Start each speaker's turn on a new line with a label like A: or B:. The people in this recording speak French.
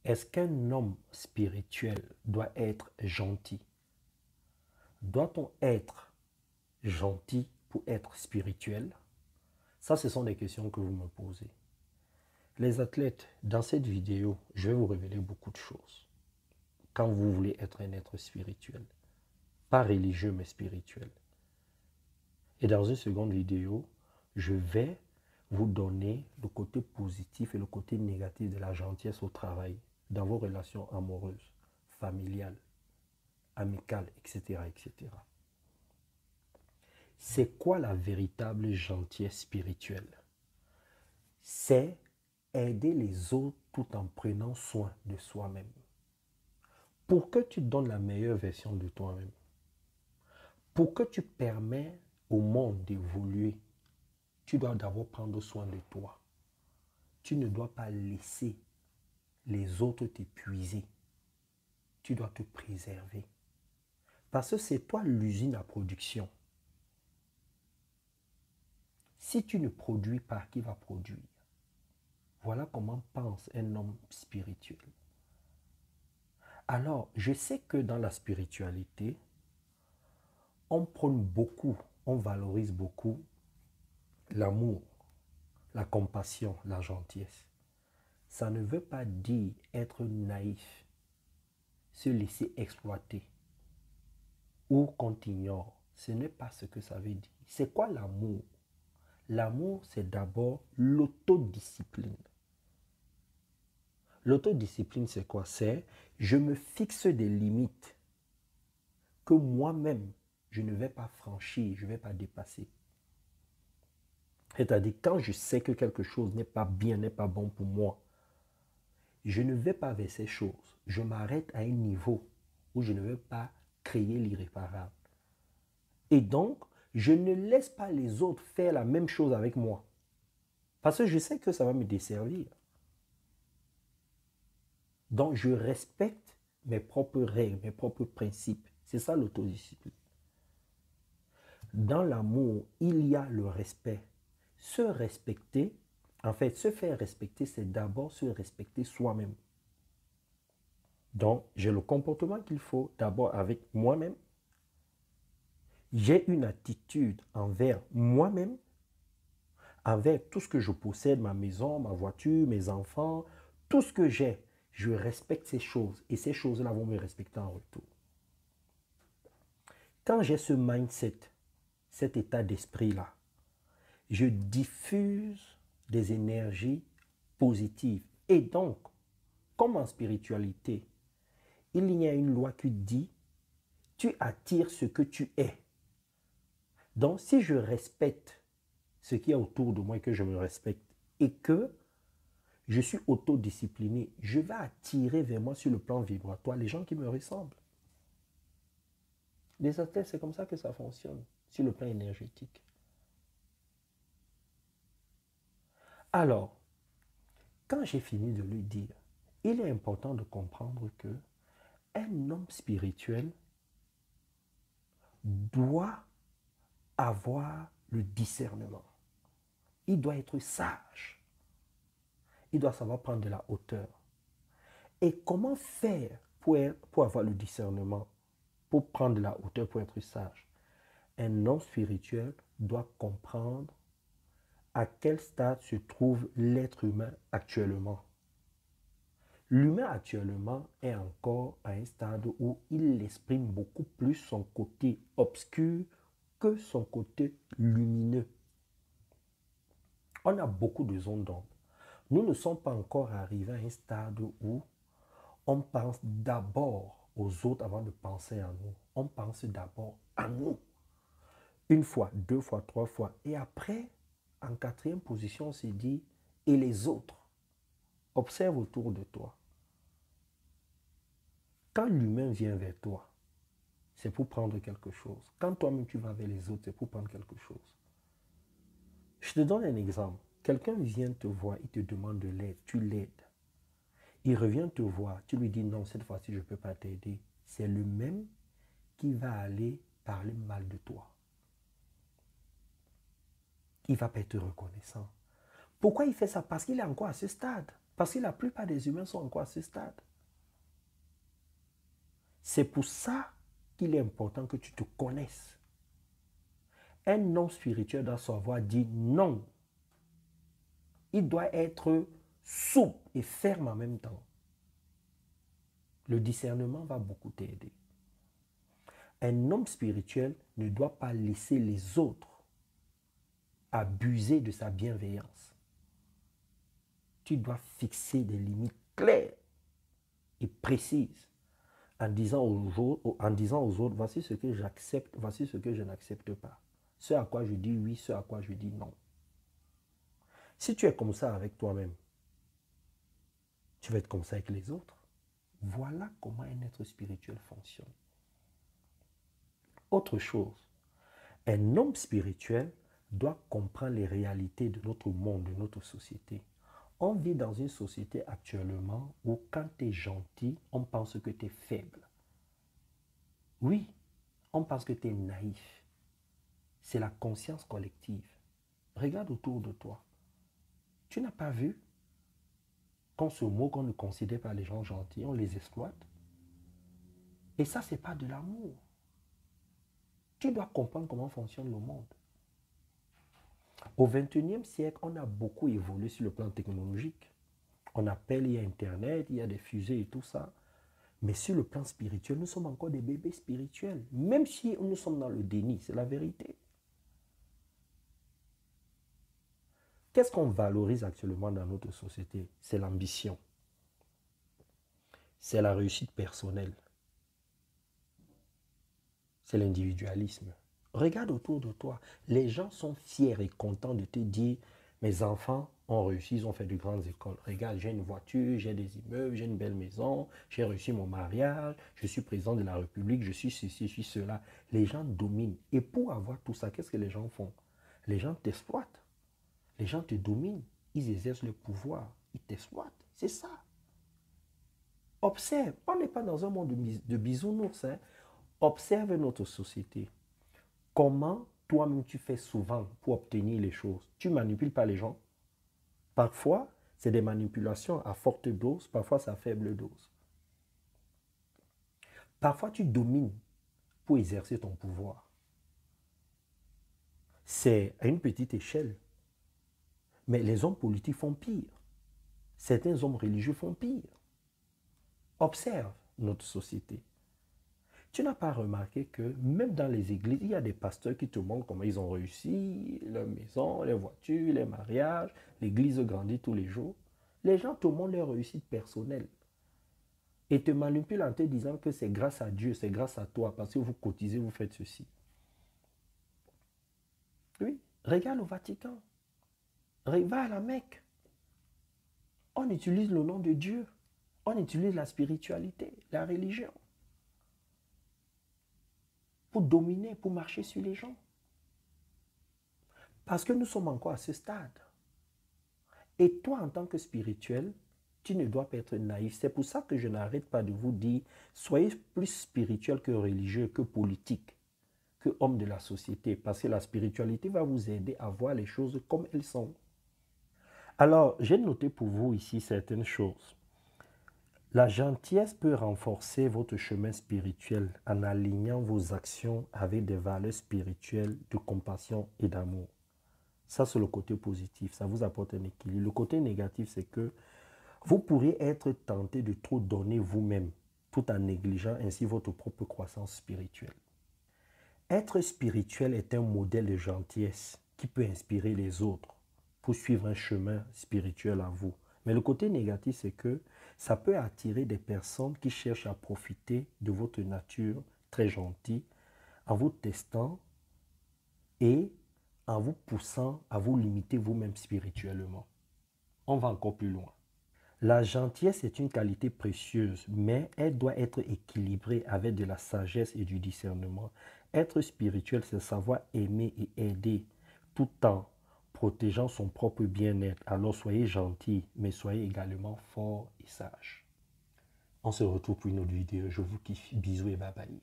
A: Est-ce qu'un homme spirituel doit être gentil? Doit-on être gentil pour être spirituel? Ça, ce sont des questions que vous me posez. Les athlètes, dans cette vidéo, je vais vous révéler beaucoup de choses. Quand vous voulez être un être spirituel, pas religieux mais spirituel. Et dans une seconde vidéo, je vais vous donner le côté positif et le côté négatif de la gentillesse au travail, dans vos relations amoureuses, familiales, amicales, etc., etc. C'est quoi la véritable gentillesse spirituelle? C'est aider les autres tout en prenant soin de soi-même. Pour que tu donnes la meilleure version de toi-même, pour que tu permets au monde d'évoluer, tu dois d'abord prendre soin de toi. Tu ne dois pas laisser les autres t'épuiser. Tu dois te préserver. Parce que c'est toi l'usine à production. Si tu ne produis pas, qui va produire? Voilà comment pense un homme spirituel. Alors, je sais que dans la spiritualité, on prône beaucoup, on valorise beaucoup l'amour, la compassion, la gentillesse. Ça ne veut pas dire être naïf, se laisser exploiter ou qu'on t'ignore. Ce n'est pas ce que ça veut dire. C'est quoi l'amour? L'amour, c'est d'abord l'autodiscipline. L'autodiscipline, c'est quoi? C'est je me fixe des limites que moi-même, je ne vais pas franchir, je ne vais pas dépasser. C'est-à-dire, quand je sais que quelque chose n'est pas bien, n'est pas bon pour moi, je ne vais pas vers ces choses. Je m'arrête à un niveau où je ne vais pas créer l'irréparable. Et donc, je ne laisse pas les autres faire la même chose avec moi. Parce que je sais que ça va me desservir. Donc, je respecte mes propres règles, mes propres principes. C'est ça l'autodiscipline. Dans l'amour, il y a le respect. Se respecter, en fait, se faire respecter, c'est d'abord se respecter soi-même. Donc, j'ai le comportement qu'il faut d'abord avec moi-même. J'ai une attitude envers moi-même, envers tout ce que je possède, ma maison, ma voiture, mes enfants, tout ce que j'ai. Je respecte ces choses et ces choses-là vont me respecter en retour. Quand j'ai ce mindset, cet état d'esprit-là, je diffuse des énergies positives. Et donc, comme en spiritualité, il y a une loi qui dit, tu attires ce que tu es. Donc, si je respecte ce qui est autour de moi et que je me respecte et que je suis autodiscipliné, je vais attirer vers moi sur le plan vibratoire les gens qui me ressemblent. Les athlètes, c'est comme ça que ça fonctionne sur le plan énergétique. Alors, quand j'ai fini de lui dire, il est important de comprendre que un homme spirituel doit avoir le discernement. Il doit être sage. Il doit savoir prendre de la hauteur. Et comment faire pour avoir le discernement, pour prendre de la hauteur, pour être sage? Un homme spirituel doit comprendre à quel stade se trouve l'être humain actuellement. L'humain actuellement est encore à un stade où il exprime beaucoup plus son côté obscur que son côté lumineux. On a beaucoup de zones d'ombre. Nous ne sommes pas encore arrivés à un stade où on pense d'abord aux autres avant de penser à nous. On pense d'abord à nous. Une fois, deux fois, trois fois. Et après, en quatrième position, on se dit, et les autres? Observe autour de toi. Quand l'humain vient vers toi, c'est pour prendre quelque chose. Quand toi-même tu vas vers les autres, c'est pour prendre quelque chose. Je te donne un exemple. Quelqu'un vient te voir, il te demande de l'aide, tu l'aides. Il revient te voir, tu lui dis non, cette fois-ci je ne peux pas t'aider. C'est le même qui va aller parler mal de toi. Il ne va pas être reconnaissant. Pourquoi il fait ça? Parce qu'il est encore à ce stade. Parce que la plupart des humains sont encore à ce stade. C'est pour ça qu'il est important que tu te connaisses. Un homme spirituel doit savoir dire non. Il doit être souple et ferme en même temps. Le discernement va beaucoup t'aider. Un homme spirituel ne doit pas laisser les autres abuser de sa bienveillance. Tu dois fixer des limites claires et précises en disant aux autres, voici ce que j'accepte, voici ce que je n'accepte pas. Ce à quoi je dis oui, ce à quoi je dis non. Si tu es comme ça avec toi-même, tu vas être comme ça avec les autres. Voilà comment un être spirituel fonctionne. Autre chose, un homme spirituel doit comprendre les réalités de notre monde, de notre société. On vit dans une société actuellement où quand tu es gentil, on pense que tu es faible. Oui, on pense que tu es naïf. C'est la conscience collective. Regarde autour de toi. Tu n'as pas vu qu'on se moque, qu'on ne considère pas les gens gentils, on les exploite. Et ça, ce n'est pas de l'amour. Tu dois comprendre comment fonctionne le monde. Au XXIe siècle, on a beaucoup évolué sur le plan technologique. On appelle, il y a Internet, il y a des fusées et tout ça. Mais sur le plan spirituel, nous sommes encore des bébés spirituels. Même si nous sommes dans le déni, c'est la vérité. Qu'est-ce qu'on valorise actuellement dans notre société? C'est l'ambition. C'est la réussite personnelle. C'est l'individualisme. Regarde autour de toi. Les gens sont fiers et contents de te dire, mes enfants ont réussi, ils ont fait de grandes écoles. Regarde, j'ai une voiture, j'ai des immeubles, j'ai une belle maison, j'ai réussi mon mariage, je suis président de la République, je suis ceci, je suis cela. Les gens dominent. Et pour avoir tout ça, qu'est-ce que les gens font? Les gens t'exploitent. Les gens te dominent. Ils exercent le pouvoir. Ils t'exploitent. C'est ça. Observe. On n'est pas dans un monde de bisounours. Hein. Observe notre société. Comment toi-même tu fais souvent pour obtenir les choses? Tu ne manipules pas les gens. Parfois, c'est des manipulations à forte dose, parfois c'est à faible dose. Parfois, tu domines pour exercer ton pouvoir. C'est à une petite échelle. Mais les hommes politiques font pire. Certains hommes religieux font pire. Observe notre société. Tu n'as pas remarqué que même dans les églises, il y a des pasteurs qui te montrent comment ils ont réussi, leur maison, les voitures, les mariages, l'église grandit tous les jours. Les gens te montrent leur réussite personnelle et te manipulent en te disant que c'est grâce à Dieu, c'est grâce à toi, parce que vous cotisez, vous faites ceci. Oui, regarde au Vatican, va à la Mecque. On utilise le nom de Dieu, on utilise la spiritualité, la religion, pour dominer, pour marcher sur les gens. Parce que nous sommes encore à ce stade. Et toi, en tant que spirituel, tu ne dois pas être naïf. C'est pour ça que je n'arrête pas de vous dire, soyez plus spirituel que religieux, que politique, que homme de la société. Parce que la spiritualité va vous aider à voir les choses comme elles sont. Alors, j'ai noté pour vous ici certaines choses. La gentillesse peut renforcer votre chemin spirituel en alignant vos actions avec des valeurs spirituelles de compassion et d'amour. Ça, c'est le côté positif. Ça vous apporte un équilibre. Le côté négatif, c'est que vous pourriez être tenté de trop donner vous-même, tout en négligeant ainsi votre propre croissance spirituelle. Être spirituel est un modèle de gentillesse qui peut inspirer les autres pour suivre un chemin spirituel à vous. Mais le côté négatif, c'est que ça peut attirer des personnes qui cherchent à profiter de votre nature très gentille en vous testant et en vous poussant à vous limiter vous-même spirituellement. On va encore plus loin. La gentillesse est une qualité précieuse, mais elle doit être équilibrée avec de la sagesse et du discernement. Être spirituel, c'est savoir aimer et aider tout en protégeant son propre bien-être. Alors soyez gentils, mais soyez également forts et sages. On se retrouve pour une autre vidéo. Je vous kiffe. Bisous et bye bye.